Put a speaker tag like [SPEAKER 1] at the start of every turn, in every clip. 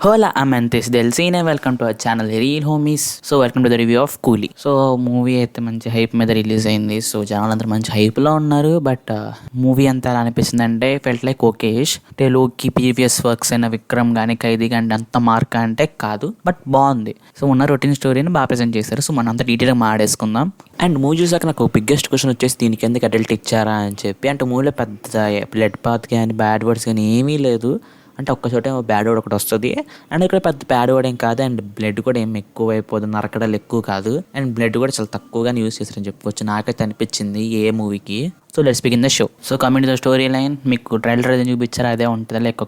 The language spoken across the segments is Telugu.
[SPEAKER 1] Hola amantes del cine, welcome to our channel Real Homies. So welcome to the review of Coolie. So movie అయితే మంచి హైప్ మీద రిలీజ్ అయింది. సో జనాలందరూ మంచి హైప్లో ఉన్నారు. బట్ మూవీ అంతా ఎలా అనిపిస్తుంది అంటే ఫెల్ట్ లైక్ ఓకేష్ అంటే లోకి ప్రీవియస్ వర్క్స్ అయిన విక్రమ్ కానీ ఖైదీ కానీ అంత మార్క్ అంటే కాదు, బట్ బాగుంది. సో ఉన్న రొటీన్ స్టోరీని బాగా ప్రెజెంట్ చేశారు. సో మనం అంతా డీటెయిల్గా మాట్లాడేసుకుందాం. అండ్ మూవీ చూసాక నాకు బిగ్గెస్ట్ క్వశ్చన్ వచ్చేసి దీనికి ఎందుకు అడల్ట్ ఇచ్చారా అని చెప్పి. అంటే మూవీలో పెద్ద బ్లడ్ పాత్ కానీ బ్యాడ్ వర్డ్స్ కానీ ఏమీ లేదు. అంటే ఒక్కచోట బ్యాడ్ వర్డ్ ఒకటి వస్తుంది అండ్ ఇక్కడ పెద్ద బ్యాడ్ వర్డ్ ఏం కాదు. అండ్ బ్లడ్ కూడా ఏం ఎక్కువ అయిపోతుంది, నరకడాలు ఎక్కువ కాదు. అండ్ బ్లడ్ కూడా చాలా తక్కువగానే యూజ్ చేస్తారని చెప్పుకోవచ్చు. నాకైతే అనిపించింది ఏ మూవీకి. So let's begin the show. So coming the story line, మీకు ట్రైలర్ ఏదైనా చూపించారు అదే ఉంటుంది, లైక్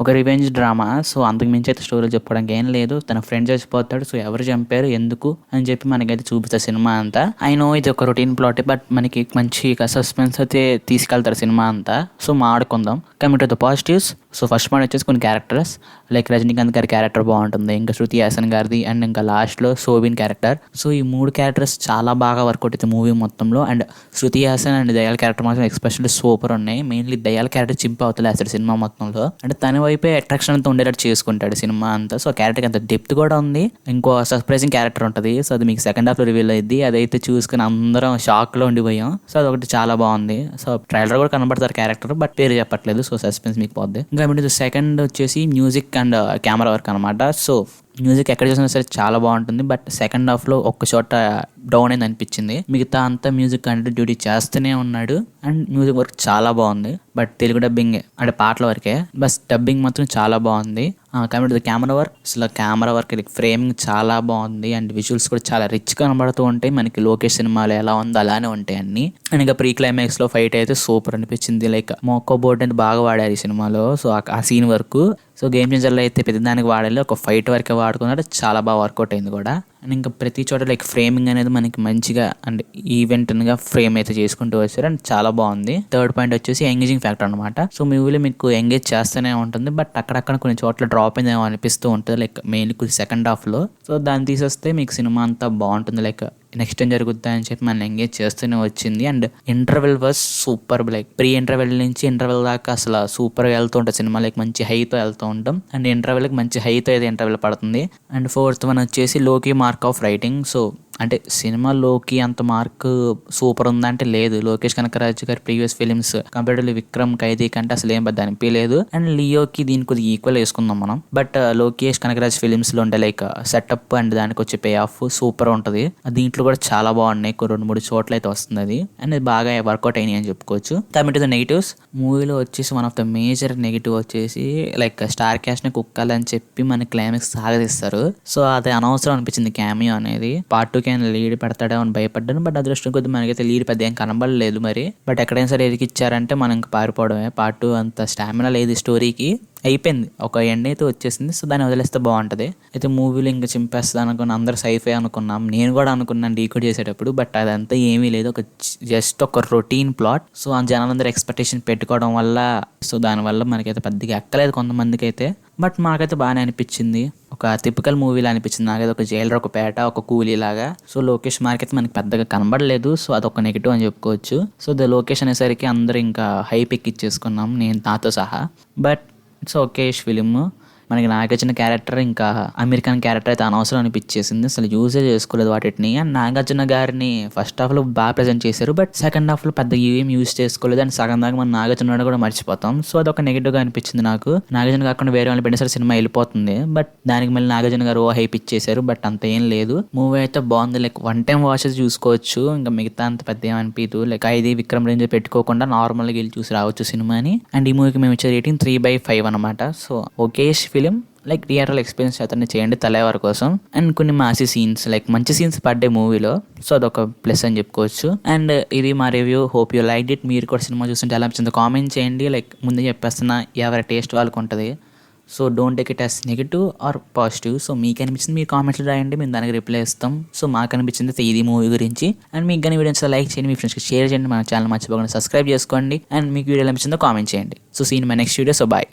[SPEAKER 1] ఒక రివెంజ్ డ్రామా. సో అంతకు మించి అయితే స్టోరీ చెప్పుకోవడానికి ఏం లేదు. తన ఫ్రెండ్ చచ్చిపోతాడు. సో ఎవరు చంపారు, ఎందుకు అని చెప్పి మనకైతే చూపిస్తారు సినిమా అంతా. అయినో ఇది ఒక రొటీన్ ప్లాట్, బట్ మనకి మంచి సస్పెన్స్ అయితే తీసుకెళ్తారు సినిమా అంతా. సో మాడుకుందాం. Coming to the positives. So first point వచ్చేసి కొన్ని క్యారెక్టర్స్, లైక్ రజనీకాంత్ గారి క్యారెక్టర్ బాగుంటుంది, ఇంకా శృతి హాసన్ గారిది, అండ్ ఇంకా లాస్ట్లో శోభిన్ క్యారెక్టర్. సో ఈ మూడు క్యారెక్టర్స్ చాలా బాగా వర్కౌట్ అవుతాయి మూవీ మొత్తంలో. And Shruti Haasan and Dayal character మాత్రం ఎక్స్పెషల్లీ సూపర్ ఉన్నాయి. మెయిన్లీ దయాల్ క్యారెక్టర్ చింపి అవుతలేస్తాడు సినిమా మొత్తంలో. అంటే తన వైపే అట్రాక్షన్ అంతా ఉండేటట్టు చేసుకుంటాడు సినిమా అంతా. సో క్యారెక్టర్కి అంత డెప్త్ కూడా ఉంది. ఇంకో సర్ప్రైజింగ్ క్యారెక్టర్ ఉంటుంది. సో అది మీకు సెకండ్ హాఫ్లో రివీల్ అయ్యింది. అదైతే చూసుకుని అందరం షాక్లో ఉండిపోయాం. సో అదొకటి చాలా బాగుంది. సో ట్రైలర్ కూడా కనబడతారు క్యారెక్టర్, బట్ పేరు చెప్పట్లేదు. సో సస్పెన్స్ మీకు పోద్ది. ఇంకా సెకండ్ వచ్చేసి మ్యూజిక్ అండ్ కెమెరా వర్క్ అనమాట. సో మ్యూజిక్ ఎక్కడ చూసినా సరే చాలా బాగుంటుంది, బట్ సెకండ్ హాఫ్లో ఒక్క చోట డౌన్ అయింది అనిపించింది. మిగతా అంతా మ్యూజిక్ అంటే డ్యూటీ చేస్తూనే ఉన్నాడు. అండ్ మ్యూజిక్ వర్క్ చాలా బాగుంది, బట్ తెలుగు డబ్బింగ్ అంటే పాటల వరకే, బస్ డబ్బింగ్ మాత్రం చాలా బాగుంది. కాబట్టి కెమెరా వర్క్, అసలు కెమెరా వర్క్ ఫ్రేమింగ్ చాలా బాగుంది. అండ్ విజువల్స్ కూడా చాలా రిచ్ కనబడుతూ ఉంటాయి. మనకి లోకేష్ సినిమాలో ఎలా ఉందో అలానే ఉంటాయి అన్ని. అండ్ ఇంకా ప్రీ క్లైమాక్స్ లో ఫైట్ అయితే సూపర్ అనిపించింది. లైక్ మోకో బోర్డ్ అని బాగా వాడారు ఈ సినిమాలో. సో ఆ సీన్ వరకు. సో గేమ్ చేంజర్లో అయితే పెద్దదానికి వాడాలి, ఒక ఫైట్ వరకే వాడుకున్నాడు, చాలా బాగా వర్కౌట్ అయింది కూడా. అండ్ ఇంకా ప్రతి చోట లైక్ ఫ్రేమింగ్ అనేది మనకి మంచిగా అండ్ ఈవెంట్గా ఫ్రేమ్ అయితే చేసుకుంటూ వచ్చారు. అండ్ చాలా బాగుంది. థర్డ్ పాయింట్ వచ్చేసి ఎంగేజింగ్ ఫ్యాక్టర్ అనమాట. సో మూవీలో మీకు ఎంగేజ్ చేస్తూనే ఉంటుంది, బట్ అక్కడక్కడ కొన్ని చోట్ల డ్రాప్ అయిందేమో అనిపిస్తూ ఉంటుంది, లైక్ మెయిన్లీ సెకండ్ హాఫ్లో. సో దాన్ని తీసేస్తే మీకు సినిమా అంతా బాగుంటుంది. లైక్ నెక్స్ట్ ఏం జరుగుద్దా అని చెప్పి మనం ఎంగేజ్ చేస్తూనే వచ్చింది. And interval was super. Like pre interval నుంచి ఇంటర్వెల్ దాకా అసలు సూపర్గా వెళ్తూ ఉంటుంది సినిమా. లైక్ మంచి హైతో వెళ్తూ ఉంటాం. అండ్ ఇంటర్వెల్కి మంచి హైతో అయితే ఇంటర్వెల్ పడుతుంది. అండ్ ఫోర్త్ వన్ వచ్చేసి లోకి మార్క్ ఆఫ్ రైటింగ్. సో అంటే సినిమాలోకి అంత మార్క్ సూపర్ ఉందంటే లేదు. లోకేష్ కనకరాజు గారి ప్రీవియస్ ఫిలిమ్స్ కంపేర్డ్లీ విక్రమ్ ఖైదీ కంటే అసలు ఏం పెద్ద అనిపించలేదు. అండ్ లియోకి దీనికి కొద్దిగా ఈక్వల్ వేసుకుందాం మనం. బట్ లోకేష్ కనకరాజ్ ఫిలిమ్స్ లో ఉండే లైక్ సెటప్ అండ్ దానికి వచ్చే పే ఆఫ్ సూపర్ ఉంటుంది. దీంట్లో కూడా చాలా బాగున్నాయి. 2-3 చోట్ల అయితే వస్తుంది అది. అండ్ అది బాగా వర్కౌట్ అయినాయి అని చెప్పుకోవచ్చు. కమింగ్ టు ద నెగిటివ్స్, మూవీలో వచ్చేసి one of the major negative వచ్చేసి లైక్ స్టార్ క్యాష్ ని కుక్కాలని చెప్పి మన క్లైమాక్స్ సాగదీస్తారు. సో అది అనవసరం అనిపించింది క్యామియో అనేది. పార్ట్ 2 లీడ్ పెడతాడేమో అని భయపడ్డాను, బట్ అదృష్టం కొద్ది మనకైతే లీడ్ పెద్ద ఏం కనబడలేదు మరి. బట్ ఎక్కడైనా సరే ఎదిగిచ్చారంటే మనం ఇంకా పారిపోవడమే. పార్ట్ 2 అంత స్టామినా లేదు స్టోరీకి, అయిపోయింది, ఒక ఎండ్ అయితే వచ్చేసింది. సో దాన్ని వదిలేస్తే బాగుంటుంది. అయితే మూవీలో ఇంకా చింపేస్తుంది అనుకున్న అందరూ సైఫై అనుకున్నాం, నేను కూడా అనుకున్నాను డీకోడ్ చేసేటప్పుడు. బట్ అదంతా ఏమీ లేదు, ఒక జస్ట్ ఒక రొటీన్ ప్లాట్. సో ఆ జనాలందరూ ఎక్స్పెక్టేషన్ పెట్టుకోవడం వల్ల సో దానివల్ల మనకైతే పెద్దగా ఎక్కలేదు కొంతమందికి అయితే. బట్ మాకైతే బాగానే అనిపించింది. ఒక టిపికల్ మూవీలా అనిపించింది నాకైతే. ఒక జైలర్, ఒక పేట, ఒక కూలీ లాగా. సో లోకేష్ మార్కెట్ మనకి పెద్దగా కనబడలేదు. సో అదొక నెగిటివ్ అని చెప్పుకోవచ్చు. సో ద లోకేష్ అనేసరికి అందరూ ఇంకా హైప్ ఎక్కిచ్చేసుకున్నాం, నేను నాతో సహా. But it's okayish film. మనకి నాగార్జున క్యారెక్టర్ ఇంకా అమెరికన్ క్యారెక్టర్ అయితే అనవసరం అనిపించేసింది. అసలు యూజే చేసుకోలేదు వాటిని. అండ్ నాగార్జున గారిని ఫస్ట్ హాఫ్లో బాగా ప్రజెంట్ చేశారు, బట్ సెకండ్ హాఫ్లో పెద్ద ఏం యూజ్ చేసుకోలేదు. అండ్ సగం దాకా మనం నాగార్జున కూడా మర్చిపోతాం. సో అదొక నెగిటివ్గా అనిపించింది నాకు. నాగార్జున కాకుండా వేరే వాళ్ళు పెట్టేసరి సినిమా వెళ్ళిపోతుంది, బట్ దానికి మళ్ళీ నాగార్జున గారు హైప్ ఇచ్చేసారు. బట్ అంత ఏం లేదు. మూవీ అయితే బాగుంది. లైక్ వన్ టైం వాచెస్ చూసుకోవచ్చు. ఇంకా మిగతా అంత పెద్ద ఏమనిపించదు. లైక్ ఇది విక్రమ్ రేంజ్ పెట్టుకోకుండా నార్మల్గా వెళ్ళి చూసి రావచ్చు సినిమాని. అండ్ ఈ మూవీకి మేము ఇచ్చే రేటింగ్ 3/5 అనమాట. So okayish film. లైక్ థియేటర్లో ఎక్స్పీరియన్స్ అతన్ని చేయండి తలవారి కోసం. అండ్ కొన్ని మాసీ సీన్స్, లైక్ మంచి సీన్స్ పడ్డాయి మూవీలో. సో అదొక ప్లస్ అని చెప్పుకోవచ్చు. అండ్ ఇది మా review. Hope you like it. మీరు కూడా సినిమా చూస్తుంటే ఎలా అనిపించిందో కామెంట్ చేయండి. లైక్ ముందే చెప్పేస్తున్నా, ఎవరి టేస్ట్ వాళ్ళకు ఉంటుంది. So don't take it as negative or positive. So మీకు అనిపించింది మీరు కామెంట్లు రాయండి, మేము దానికి రిప్లై ఇస్తాం. సో మాకు అనిపించింది ఇది మూవీ గురించి. అండ్ మీకు కానీ వీడియోస్ లైక్ చేయండి, మీ ఫ్రెండ్స్కి షేర్ చేయండి, మన ఛానల్ మర్చిపోకుండా సబ్స్క్రైబ్ చేసుకోండి. అండ్ మీకు వీడియో అనిపించిందో కామెంట్ చేయండి. So seen my next video. So bye.